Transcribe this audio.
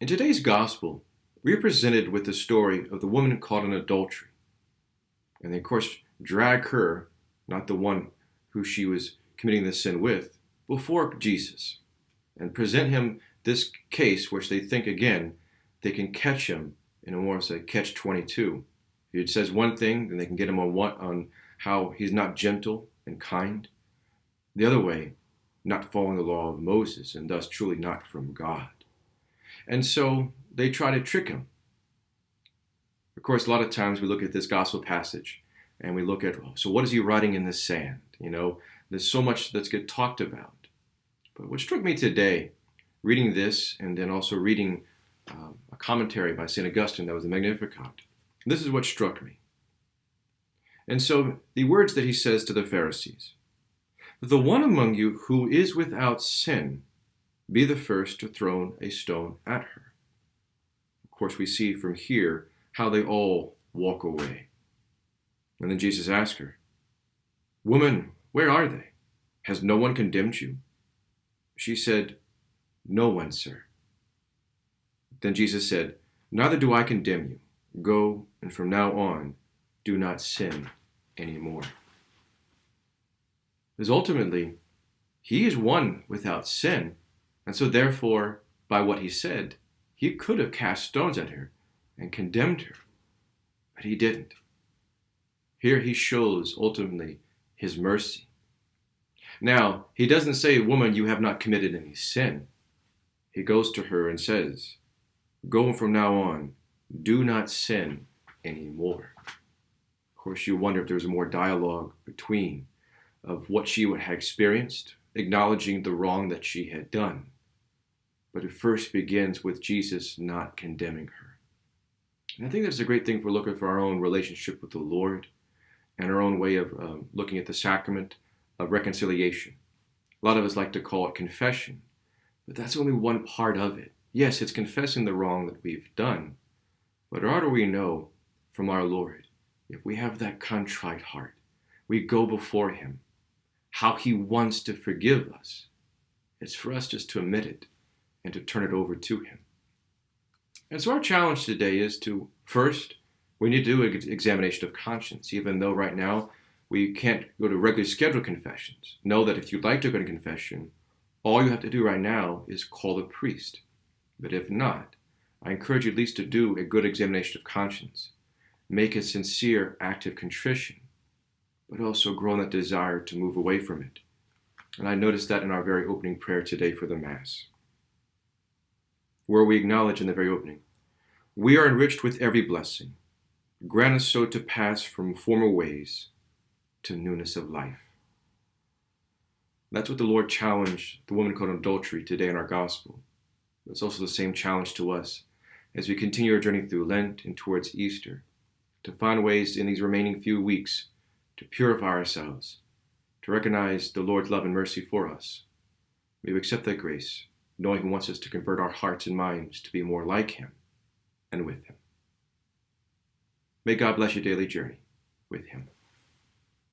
In today's gospel, we are presented with the story of the woman caught in adultery. And they, of course, drag her, not the one who she was committing the sin with, before Jesus and present him this case which they think, again, they can catch him in a more, say, catch-22. If it says one thing, then they can get him on how he's not gentle and kind. The other way, not following the law of Moses, and thus truly not from God. And so they try to trick him. Of course, a lot of times we look at this gospel passage and we look at, so what is he writing in the sand? There's so much that's get talked about. But what struck me today, reading this and then also reading a commentary by St. Augustine that was the Magnificat, this is what struck me. And so the words that he says to the Pharisees, "The one among you who is without sin, be the first to throw a stone at her." Of course, we see from here how they all walk away. And then Jesus asked her, "Woman, where are they? Has no one condemned you?" She said, "No one, sir." Then Jesus said, "Neither do I condemn you. Go, and from now on, do not sin anymore." Because ultimately, he is one without sin, and so therefore, by what he said, he could have cast stones at her and condemned her, but he didn't. Here he shows ultimately his mercy. Now, he doesn't say, "Woman, you have not committed any sin." He goes to her and says, "Go from now on, do not sin anymore." Of course, you wonder if there was more dialogue between of what she would have experienced, acknowledging the wrong that she had done. But it first begins with Jesus not condemning her. And I think that's a great thing for looking for our own relationship with the Lord and our own way of looking at the sacrament of reconciliation. A lot of us like to call it confession, but that's only one part of it. Yes, it's confessing the wrong that we've done, but how do we know from our Lord, if we have that contrite heart, we go before him, how he wants to forgive us? It's for us just to admit it and to turn it over to him. And so our challenge today is to, first, we need to do an examination of conscience, even though right now we can't go to regularly scheduled confessions. Know that if you'd like to go to confession, all you have to do right now is call a priest. But if not, I encourage you at least to do a good examination of conscience. Make a sincere act of contrition, but also grow in that desire to move away from it. And I noticed that in our very opening prayer today for the Mass, where we acknowledge in the very opening, "We are enriched with every blessing. Grant us so to pass from former ways to newness of life." That's what the Lord challenged the woman caught in adultery today in our gospel. It's also the same challenge to us as we continue our journey through Lent and towards Easter, to find ways in these remaining few weeks to purify ourselves, to recognize the Lord's love and mercy for us. May we accept that grace, knowing he wants us to convert our hearts and minds to be more like him and with him. May God bless your daily journey with him.